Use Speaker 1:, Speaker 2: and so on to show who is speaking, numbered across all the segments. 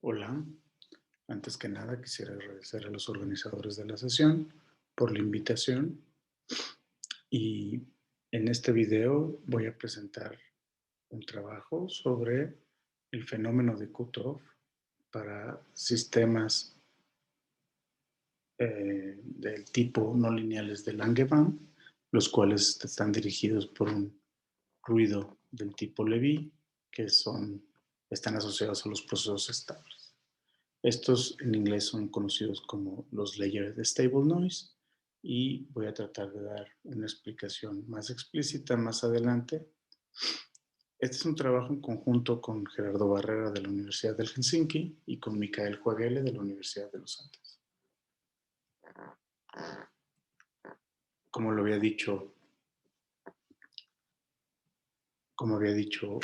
Speaker 1: Hola, antes que nada quisiera agradecer a los organizadores de la sesión por la invitación y en este video voy a presentar un trabajo sobre el fenómeno de cutoff para sistemas del tipo no lineales de Langevin, los cuales están dirigidos por un ruido del tipo Levi, que están asociados a los procesos estables. Estos en inglés son conocidos como los Layered Stable Noise y voy a tratar de dar una explicación más explícita más adelante. Este es un trabajo en conjunto con Gerardo Barrera de la Universidad del Helsinki y con Michael Juagele de la Universidad de los Andes. Como lo había dicho,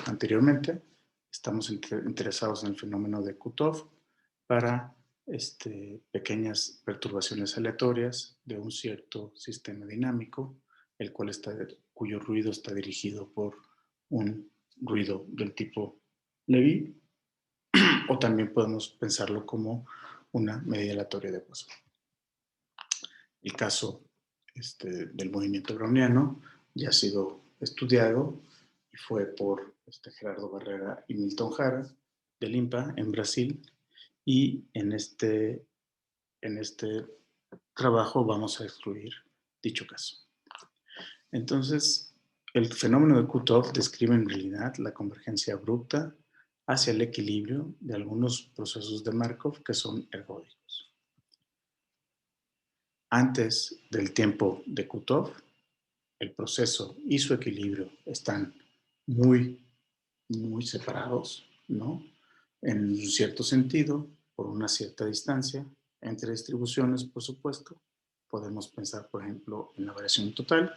Speaker 1: anteriormente, estamos interesados en el fenómeno de cutoff para pequeñas perturbaciones aleatorias de un cierto sistema dinámico, cuyo ruido está dirigido por un ruido del tipo Levi, o también podemos pensarlo como una medida aleatoria de Poisson. El caso del movimiento browniano ya ha sido estudiado y fue por Gerardo Barrera y Milton Jara del INPA en Brasil, y en este trabajo vamos a excluir dicho caso. Entonces, el fenómeno de Kutoff describe en realidad la convergencia abrupta hacia el equilibrio de algunos procesos de Markov que son ergódicos. Antes del tiempo de Kutoff, el proceso y su equilibrio están muy, muy separados, ¿no? En un cierto sentido, por una cierta distancia, entre distribuciones, por supuesto. Podemos pensar, por ejemplo, en la variación total,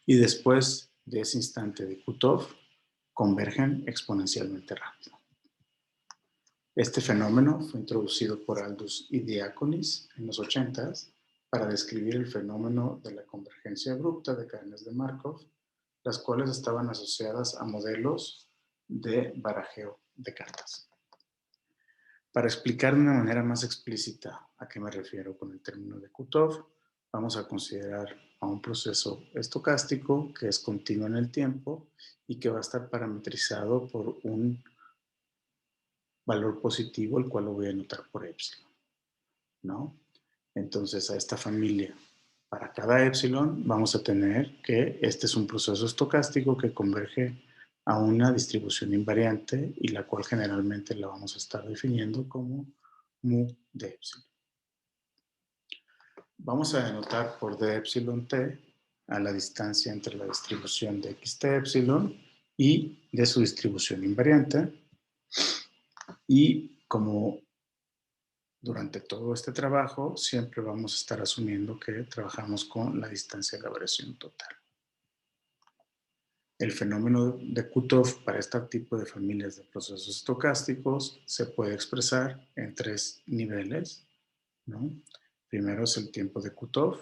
Speaker 1: y después de ese instante de cutoff, convergen exponencialmente rápido. Este fenómeno fue introducido por Aldous y Diaconis en los 80s para describir el fenómeno de la convergencia abrupta de cadenas de Markov, las cuales estaban asociadas a modelos de barajeo de cartas. Para explicar de una manera más explícita a qué me refiero con el término de Kutoff, vamos a considerar a un proceso estocástico que es continuo en el tiempo y que va a estar parametrizado por un valor positivo, el cual lo voy a anotar por epsilon, ¿no? Entonces, a esta familia, para cada epsilon, vamos a tener que este es un proceso estocástico que converge a una distribución invariante y la cual generalmente la vamos a estar definiendo como mu de epsilon. Vamos a denotar por d epsilon t a la distancia entre la distribución de xt epsilon y de su distribución invariante. Y como durante todo este trabajo siempre vamos a estar asumiendo que trabajamos con la distancia de la variación total. El fenómeno de Kutoff para este tipo de familias de procesos estocásticos se puede expresar en tres niveles, ¿no? Primero es el tiempo de Kutoff,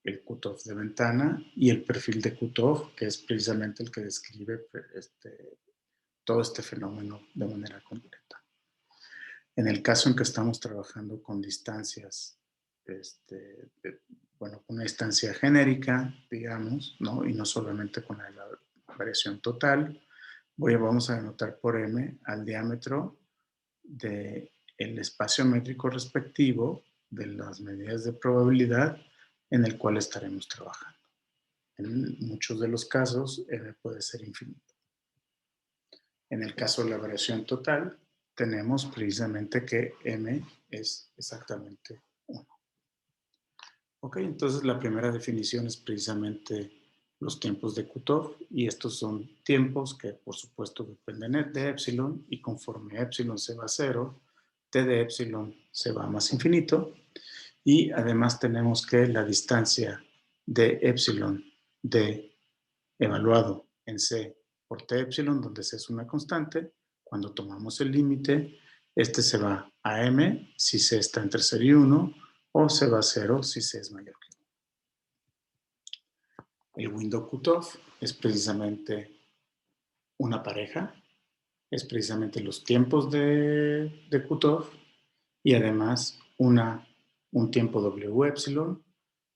Speaker 1: el Kutoff de ventana y el perfil de Kutoff, que es precisamente el que describe todo este fenómeno de manera completa. En el caso en que estamos trabajando con distancias, con una distancia genérica, digamos, ¿no? Y no solamente con la variación total, vamos a denotar por m al diámetro del espacio métrico respectivo de las medidas de probabilidad en el cual estaremos trabajando. En muchos de los casos, m puede ser infinito. En el caso de la variación total, tenemos precisamente que m es exactamente 1. Ok, entonces la primera definición es precisamente los tiempos de Kutoff, y estos son tiempos que por supuesto dependen de epsilon, y conforme epsilon se va a 0, t de epsilon se va a más infinito, y además tenemos que la distancia de epsilon de evaluado en c por t epsilon, donde c es una constante, cuando tomamos el límite, este se va a m si c está entre 0 y 1, o se va a 0 si c es mayor que 1. El window cutoff es precisamente una pareja es precisamente los tiempos de cutoff y además un tiempo W epsilon,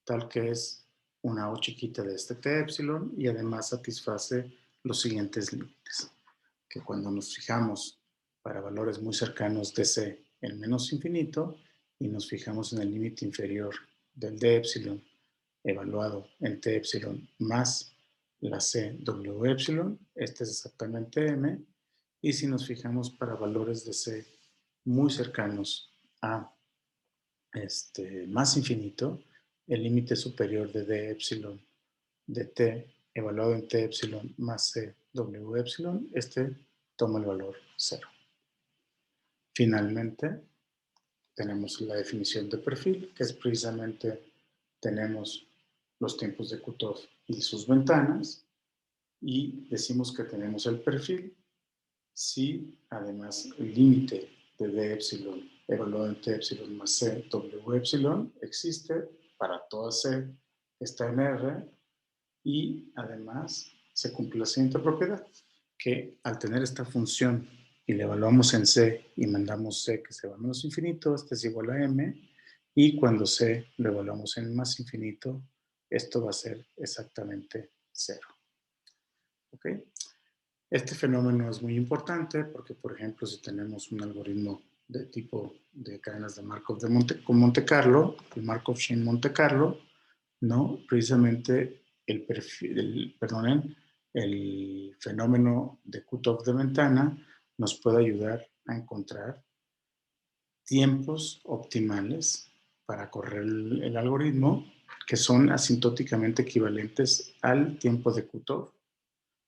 Speaker 1: tal que es una O chiquita de este T epsilon y además satisface los siguientes límites, que cuando nos fijamos para valores muy cercanos de C en menos infinito y nos fijamos en el límite inferior del D epsilon evaluado en T epsilon más la C W epsilon, este es exactamente M, y si nos fijamos para valores de C muy cercanos a más infinito, el límite superior de D epsilon de T evaluado en T epsilon más C W epsilon, este toma el valor 0. Finalmente, tenemos la definición de perfil, que es precisamente, tenemos los tiempos de cutoff y sus ventanas, y decimos que tenemos el perfil si además el límite de D epsilon evaluado en T epsilon más C W epsilon existe para toda C que está en R, y además se cumple la siguiente propiedad, que al tener esta función y la evaluamos en C y mandamos C que se va a menos infinito, este es igual a M, y cuando C lo evaluamos en más infinito, esto va a ser exactamente 0. ¿Ok? Este fenómeno es muy importante porque, por ejemplo, si tenemos un algoritmo de tipo de cadenas de Markov con Monte Carlo, el Markov-Chain Monte Carlo, ¿no? Precisamente el fenómeno de cutoff de ventana nos puede ayudar a encontrar tiempos optimales para correr el algoritmo que son asintóticamente equivalentes al tiempo de cutoff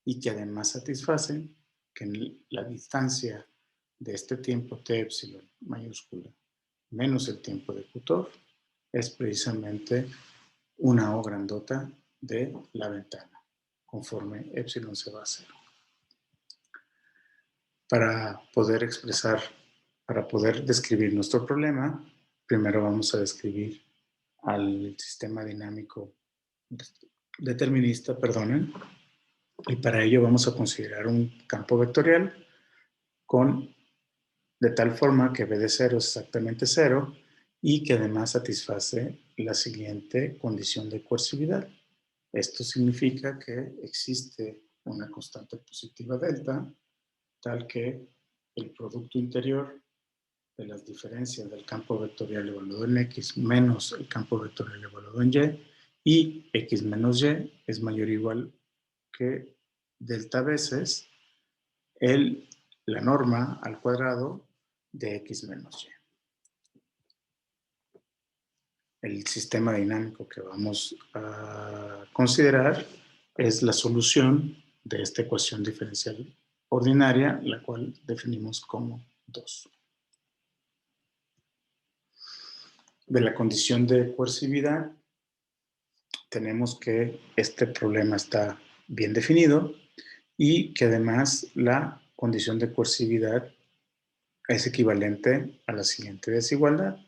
Speaker 1: y que además satisfacen que en la distancia de este tiempo t epsilon mayúscula menos el tiempo de cutoff es precisamente una O grandota de la ventana, conforme epsilon se va a 0. Para poder describir nuestro problema, primero vamos a describir al sistema dinámico determinista, perdonen, y para ello vamos a considerar un campo vectorial de tal forma que b de 0 es exactamente 0 y que además satisface la siguiente condición de coercividad. Esto significa que existe una constante positiva delta, tal que el producto interior de las diferencias del campo vectorial evaluado en X menos el campo vectorial evaluado en Y X menos Y es mayor o igual que delta veces la norma al cuadrado de X menos Y. El sistema dinámico que vamos a considerar es la solución de esta ecuación diferencial ordinaria, la cual definimos como 2. De la condición de coercividad, tenemos que este problema está bien definido y que además la condición de coercividad es equivalente a la siguiente desigualdad,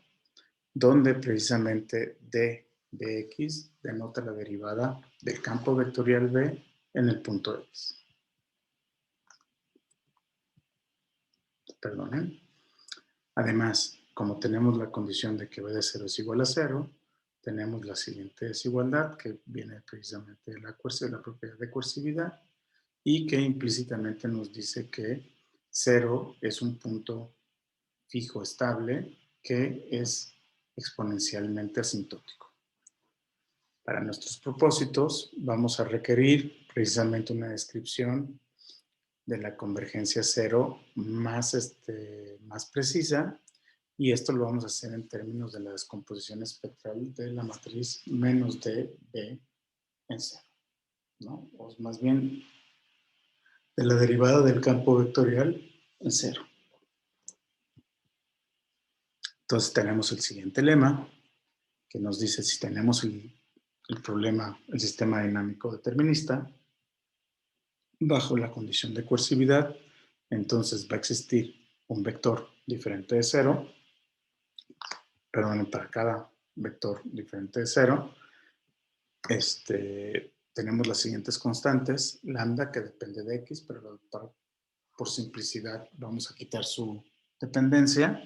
Speaker 1: donde precisamente d de x denota la derivada del campo vectorial B en el punto X. Perdonen. Además, como tenemos la condición de que b de 0 es igual a 0, tenemos la siguiente desigualdad que viene precisamente de la propiedad de coercividad y que implícitamente nos dice que 0 es un punto fijo estable que es exponencialmente asintótico. Para nuestros propósitos vamos a requerir precisamente una descripción de la convergencia cero más precisa, y esto lo vamos a hacer en términos de la descomposición espectral de la matriz menos dB en cero, ¿no? O más bien de la derivada del campo vectorial en cero. Entonces tenemos el siguiente lema que nos dice si tenemos el sistema dinámico determinista bajo la condición de coercividad, entonces va a existir un vector diferente de 0, para cada vector diferente de 0, tenemos las siguientes constantes, lambda que depende de x, pero por simplicidad, vamos a quitar su dependencia.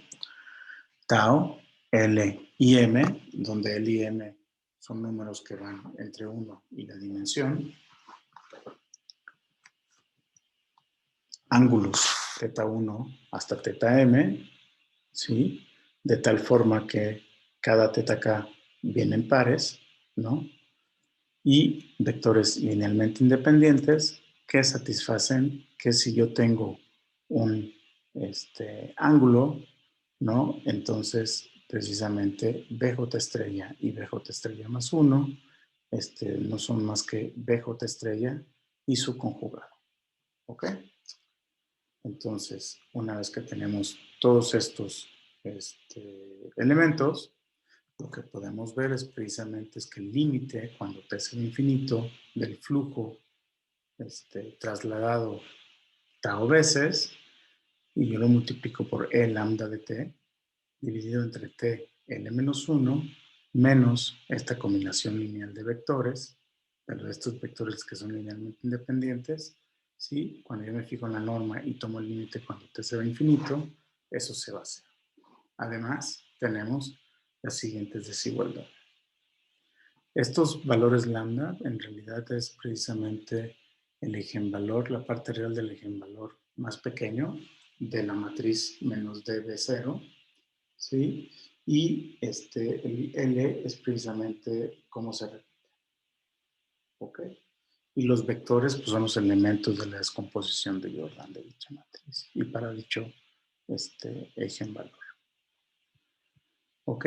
Speaker 1: Tau, L y M, donde L y M son números que van entre 1 y la dimensión. Ángulos teta 1 hasta teta M, ¿sí? De tal forma que cada teta K viene en pares, ¿no? Y vectores linealmente independientes que satisfacen que si yo tengo un ángulo, ¿no? Entonces, precisamente, BJ estrella y BJ estrella más 1 no son más que BJ estrella y su conjugado, ¿ok? Entonces, una vez que tenemos todos estos elementos, lo que podemos ver es precisamente es que el límite, cuando t es el infinito, del flujo trasladado tau veces, y yo lo multiplico por E lambda de t, dividido entre t, l menos 1, menos esta combinación lineal de vectores, pero estos vectores que son linealmente independientes, ¿sí? Cuando yo me fijo en la norma y tomo el límite cuando t se va a infinito, eso se va a hacer. Además, tenemos las siguientes desigualdades. Estos valores lambda en realidad es precisamente el eigenvalor, la parte real del eigenvalor más pequeño de la matriz menos db0, ¿sí? Y el L es precisamente cómo se repite, ¿ok? Y los vectores pues, son los elementos de la descomposición de Jordan de dicha matriz y para dicho eigenvalor. ¿Ok?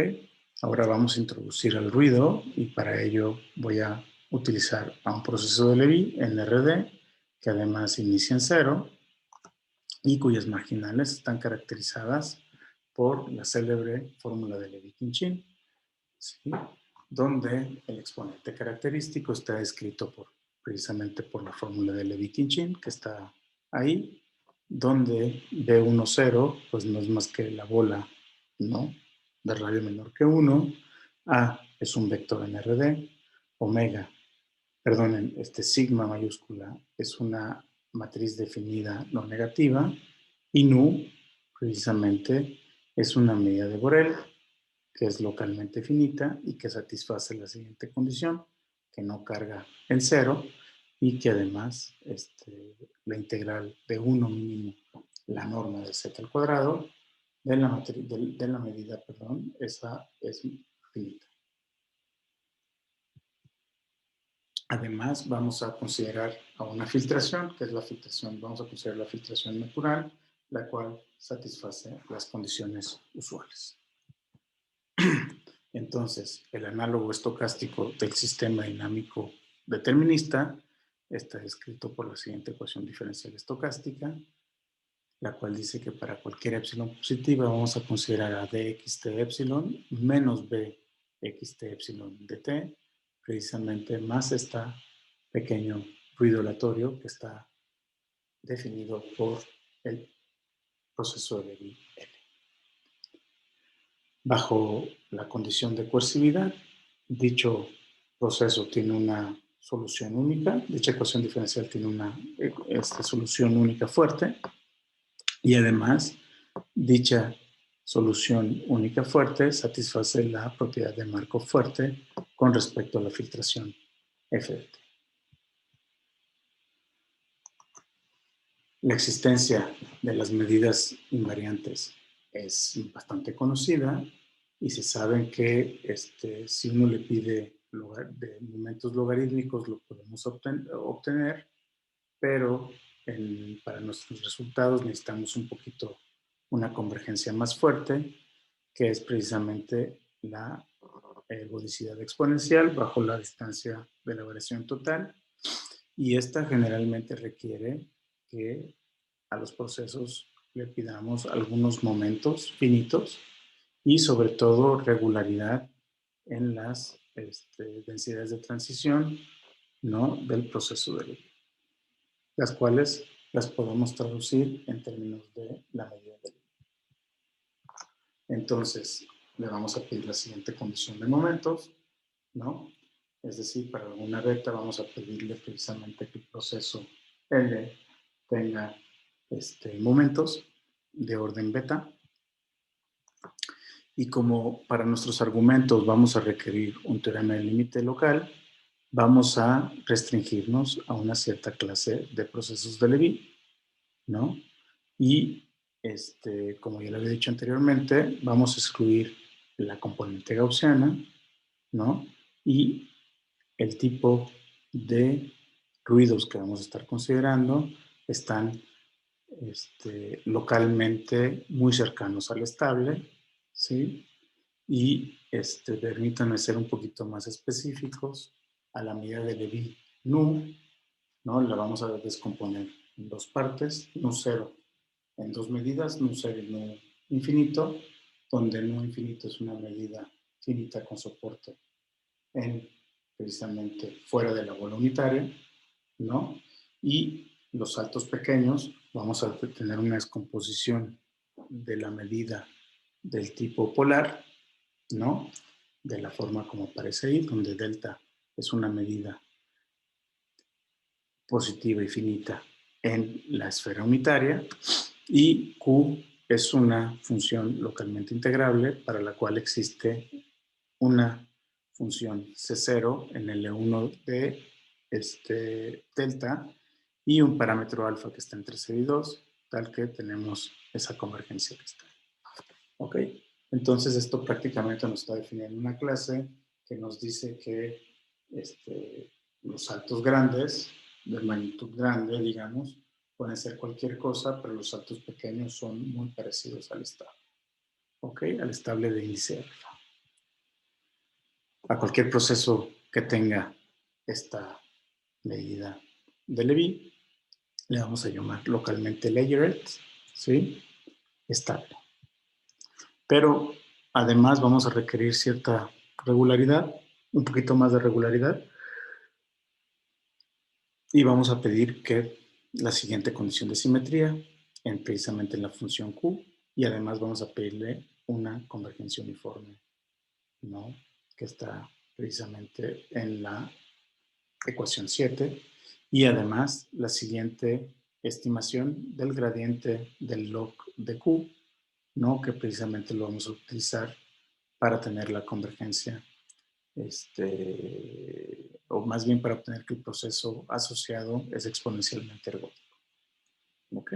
Speaker 1: Ahora vamos a introducir el ruido y para ello voy a utilizar a un proceso de Levy, NRD, que además inicia en 0 y cuyas marginales están caracterizadas por la célebre fórmula de Levy-Quinchín, ¿sí? Donde el exponente característico está descrito precisamente por la fórmula de Levy-Quinchín, que está ahí, donde B10 pues no es más que la bola, ¿no?, de radio menor que 1, A es un vector en RD, omega, perdonen, sigma mayúscula es una matriz definida no negativa, y nu, precisamente, es una medida de Borel, que es localmente finita y que satisface la siguiente condición, que no carga en 0 y que además la integral de 1 mínimo, la norma de z al cuadrado, de la medida, perdón, esa es finita. Además, vamos a considerar a una filtración, que es la filtración, vamos a considerar la filtración natural, la cual satisface las condiciones usuales. Entonces, el análogo estocástico del sistema dinámico determinista está descrito por la siguiente ecuación diferencial estocástica, la cual dice que para cualquier epsilon positiva vamos a considerar a dxt epsilon menos bxt epsilon dt, precisamente más este pequeño ruido aleatorio que está definido por el proceso de Levy L. Bajo la condición de coercividad, dicho proceso tiene una solución única, dicha ecuación diferencial tiene una solución única fuerte, y además dicha solución única fuerte satisface la propiedad de Markov fuerte con respecto a la filtración F de t. La existencia de las medidas invariantes es bastante conocida y se sabe que si uno le pide de momentos logarítmicos lo podemos obtener, pero para nuestros resultados necesitamos un poquito una convergencia más fuerte, que es precisamente la ergodicidad exponencial bajo la distancia de la variación total, y esta generalmente requiere que a los procesos le pidamos algunos momentos finitos y sobre todo regularidad en las densidades de transición, ¿no?, del proceso de Levy, las cuales las podemos traducir en términos de la medida de Levy. Entonces, le vamos a pedir la siguiente condición de momentos, ¿no? Es decir, para alguna beta vamos a pedirle precisamente que el proceso L tenga momentos de orden beta. Y como para nuestros argumentos vamos a requerir un teorema de límite local, vamos a restringirnos a una cierta clase de procesos de Levy, ¿no? Y como ya lo había dicho anteriormente, vamos a excluir la componente gaussiana, ¿no? Y el tipo de ruidos que vamos a estar considerando están localmente muy cercanos al estable, ¿sí? Y permítanme ser un poquito más específicos. A la medida de Levy nu, ¿no? La vamos a descomponer en dos partes, nu cero en dos medidas, nu cero y nu infinito, donde nu infinito es una medida finita con soporte en precisamente fuera de la bola unitaria, ¿no? Y los saltos pequeños, vamos a tener una descomposición de la medida del tipo polar, ¿no? De la forma como aparece ahí, donde delta es una medida positiva y finita en la esfera unitaria y Q es una función localmente integrable para la cual existe una función C0 en L1 de delta y un parámetro alfa que está entre C y 2, tal que tenemos esa convergencia que está. ¿Ok? Entonces esto prácticamente nos está definiendo una clase que nos dice que los saltos grandes, de magnitud grande, digamos, pueden ser cualquier cosa, pero los saltos pequeños son muy parecidos al estable. ¿Ok? Al estable de índice alfa. A cualquier proceso que tenga esta medida de Levy, le vamos a llamar localmente layered, ¿sí? Estable. Pero además vamos a requerir cierta regularidad, un poquito más de regularidad, y vamos a pedir que la siguiente condición de simetría, precisamente en la función Q, y además vamos a pedirle una convergencia uniforme, ¿no? Que está precisamente en la ecuación 7, y además la siguiente estimación del gradiente del log de Q, ¿no? Que precisamente lo vamos a utilizar para tener la convergencia, o más bien para obtener que el proceso asociado es exponencialmente ergótico. ¿Ok?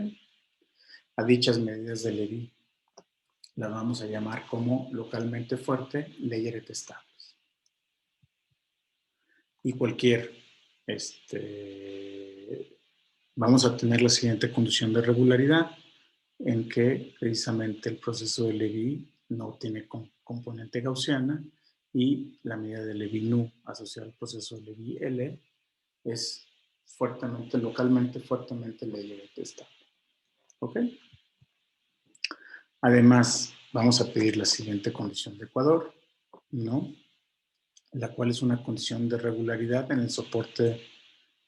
Speaker 1: A dichas medidas de Levy la vamos a llamar como localmente fuerte, layered estables. Y cualquier, vamos a tener la siguiente condición de regularidad, en que precisamente el proceso de Levy no tiene componente gaussiana y la medida de Levy nu asociada al proceso de Levy L es fuertemente, localmente, fuertemente layered estable. ¿Ok? Además, vamos a pedir la siguiente condición de Ecuador, ¿no? La cual es una condición de regularidad en el soporte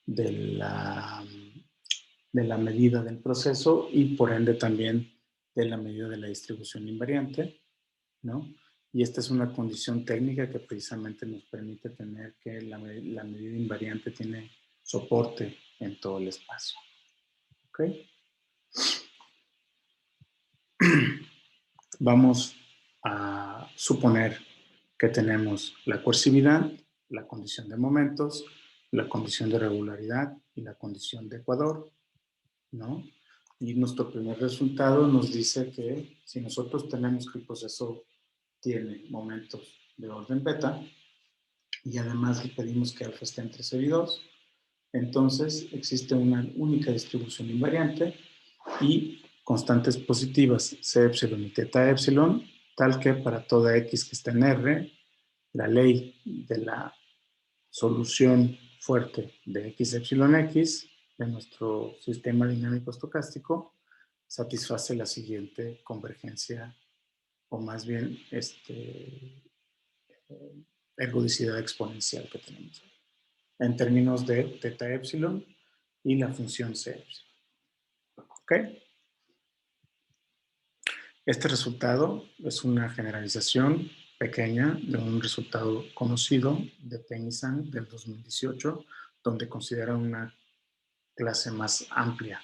Speaker 1: de la medida del proceso y por ende también de la medida de la distribución invariante, ¿no? Y esta es una condición técnica que precisamente nos permite tener que la medida invariante tiene soporte en todo el espacio. ¿Ok? Vamos a suponer que tenemos la coercividad, la condición de momentos, la condición de regularidad y la condición de Ecuador, ¿no? Y nuestro primer resultado nos dice que si nosotros tenemos que el proceso tiene momentos de orden beta y además le pedimos que alfa esté entre 0 y 2, entonces existe una única distribución invariante y constantes positivas C epsilon y teta epsilon, tal que para toda X que está en R, la ley de la solución fuerte de X epsilon X de nuestro sistema dinámico estocástico satisface la siguiente convergencia, o más bien ergodicidad exponencial que tenemos en términos de teta epsilon y la función C epsilon. ¿Ok? Este resultado es una generalización pequeña de un resultado conocido de Peng y Zhang del 2018, donde consideran una clase más amplia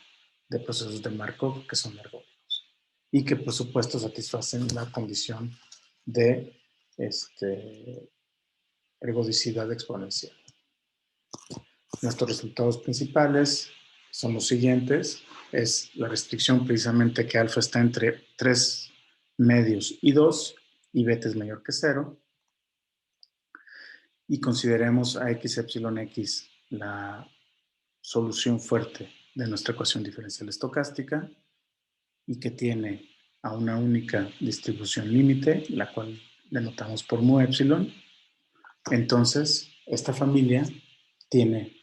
Speaker 1: de procesos de Markov que son ergódicos y que, por supuesto, satisfacen la condición de ergodicidad exponencial. Nuestros resultados principales son los siguientes. Es la restricción precisamente que alfa está entre 3 medios y 2 y beta es mayor que 0. Y consideremos a x epsilon x la solución fuerte de nuestra ecuación diferencial estocástica y que tiene a una única distribución límite, la cual denotamos por mu epsilon. Entonces, esta familia tiene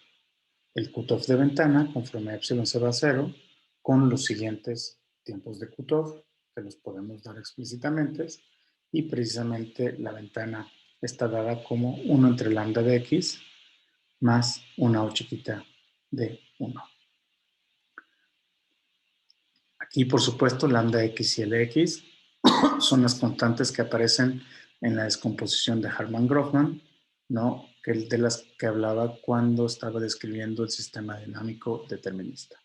Speaker 1: el cutoff de ventana conforme epsilon se va a 0 con los siguientes tiempos de cutoff que los podemos dar explícitamente y precisamente la ventana está dada como 1 entre lambda de x más una o chiquita de 1. Aquí, por supuesto, lambda x y Lx son las constantes que aparecen en la descomposición de Harman-Grofman, ¿no? De las que hablaba cuando estaba describiendo el sistema dinámico determinista.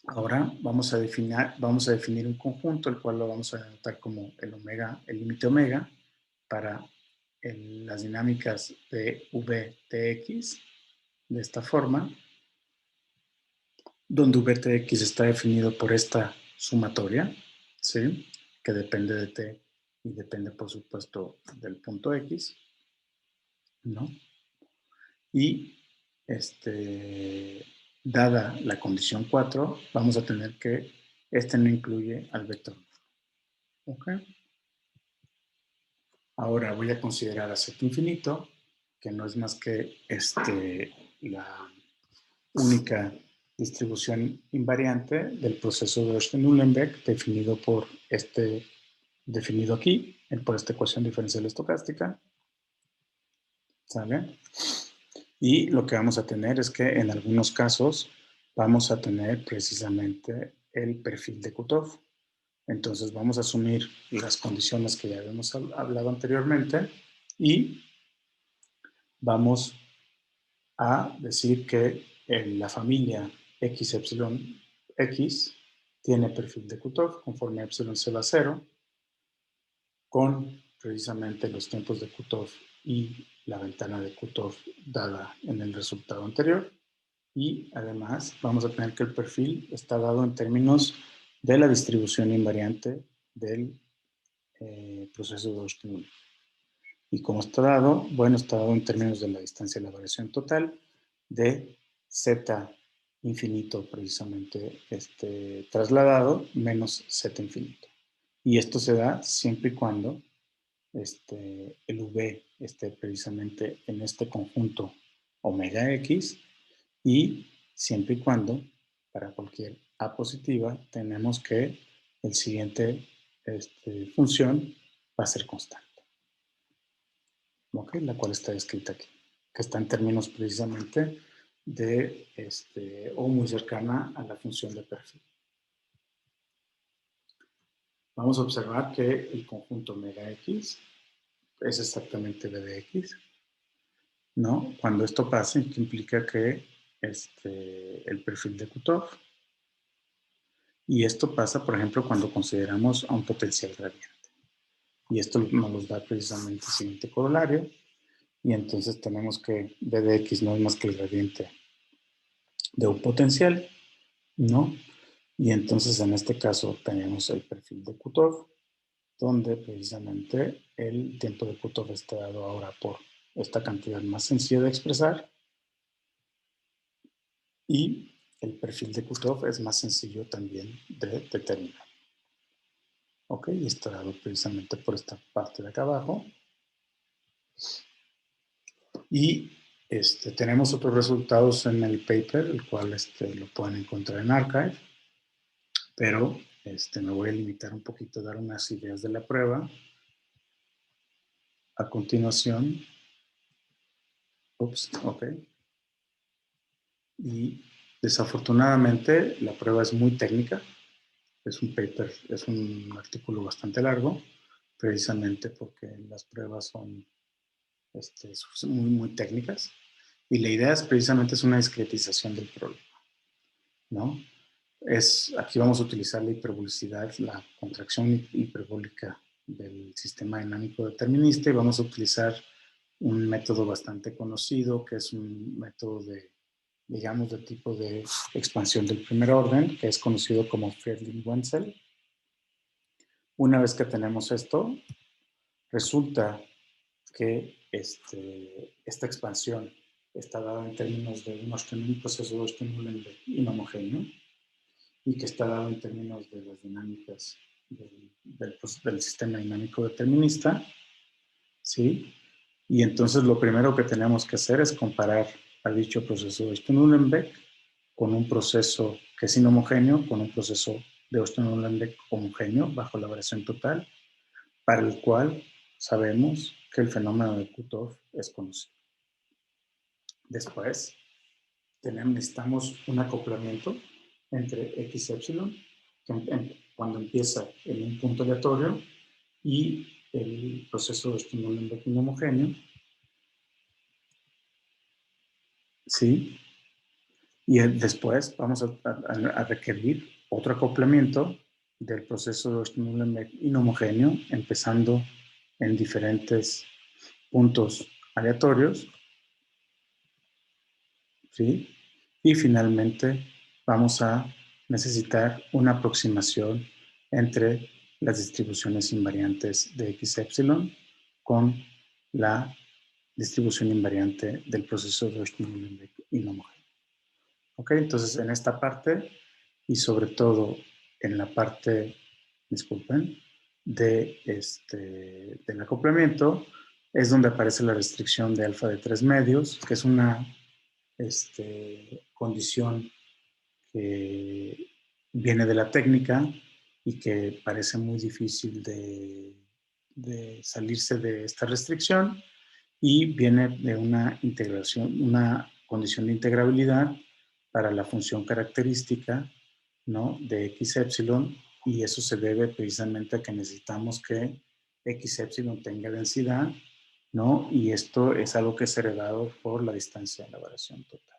Speaker 1: Ahora vamos a definir un conjunto, el cual lo vamos a denotar como el límite omega, para las dinámicas de Vtx, de esta forma, donde Vtx está definido por esta sumatoria, ¿sí? Que depende de t y depende, por supuesto, del punto x, ¿no? Y dada la condición 4, vamos a tener que no incluye al vector. ¿Ok? Ahora voy a considerar a Z infinito, que no es más que la única distribución invariante del proceso de Austen-Uhlenbeck definido aquí por esta ecuación diferencial estocástica. ¿Sale? Y lo que vamos a tener es que en algunos casos vamos a tener precisamente el perfil de cutoff. Entonces vamos a asumir las condiciones que ya habíamos hablado anteriormente y vamos a decir que la familia x epsilon x tiene perfil de cutoff conforme epsilon se va a 0 con precisamente los tiempos de cutoff y la ventana de cutoff dada en el resultado anterior. Y además vamos a tener que el perfil está dado en términos de la distribución invariante del proceso de Austen. ¿Y cómo está dado? Bueno, está dado en términos de la distancia de la variación total de z infinito precisamente trasladado menos z infinito. Y esto se da siempre y cuando el V esté precisamente en este conjunto omega x y siempre y cuando para cualquier A positiva tenemos que el siguiente función va a ser constante. ¿Ok? La cual está escrita aquí, que está en términos precisamente de o muy cercana a la función de perfil. Vamos a observar que el conjunto omega x es exactamente b de x, ¿no? Cuando esto pasa, implica que el perfil de cutoff, y esto pasa, por ejemplo, cuando consideramos a un potencial gradiente. Y esto nos da precisamente el siguiente corolario, y entonces tenemos que b de x no es más que el gradiente de un potencial, ¿no? Y entonces en este caso tenemos el perfil de cutoff, donde precisamente el tiempo de cutoff está dado ahora por esta cantidad más sencilla de expresar, y el perfil de cutoff es más sencillo también de determinar. Ok, y está dado precisamente por esta parte de acá abajo. Y tenemos otros resultados en el paper, el cual lo pueden encontrar en Archive, pero me voy a limitar un poquito a dar unas ideas de la prueba. A continuación, ok. Y desafortunadamente la prueba es muy técnica, es un paper, es un artículo bastante largo, precisamente porque las pruebas son muy, muy técnicas. Y la idea es precisamente es una discretización del problema, ¿no? Aquí vamos a utilizar la hiperbolicidad, la contracción hiperbólica del sistema dinámico determinista y vamos a utilizar un método bastante conocido que es un método de, digamos, de tipo de expansión del primer orden, que es conocido como Friedling-Wenzel. Una vez que tenemos esto, resulta que esta expansión está dada en términos de un proceso de Stirling inhomogéneo y que está dado en términos de las dinámicas del sistema dinámico determinista, ¿sí? Y entonces lo primero que tenemos que hacer es comparar a dicho proceso de Stirling con un proceso que es inhomogéneo, con un proceso de Stirling homogéneo bajo la variación total, para el cual sabemos que el fenómeno de Kutov es conocido. Después, necesitamos un acoplamiento entre X y epsilon, cuando empieza en un punto aleatorio, y el proceso de Stirling homogéneo, ¿sí? Y después vamos a requerir otro acoplamiento del proceso de Stirling inhomogéneo, empezando en diferentes puntos aleatorios, ¿sí? Y finalmente vamos a necesitar una aproximación entre las distribuciones invariantes de x epsilon con la distribución invariante del proceso de Stirling inhomogéneo. ¿Ok? Entonces, en esta parte y sobre todo en la parte, disculpen, del acoplamiento, es donde aparece la restricción de alfa de 3 medios, que es una condición que viene de la técnica y que parece muy difícil de salirse de esta restricción, y viene de una integración, una condición de integrabilidad para la función característica, ¿no?, de x epsilon, y eso se debe precisamente a que necesitamos que x epsilon tenga densidad, ¿no? Y esto es algo que es heredado por la distancia de la variación total.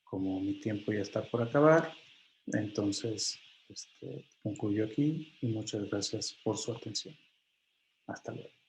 Speaker 1: Como mi tiempo ya está por acabar, entonces concluyo aquí y muchas gracias por su atención. Hasta luego.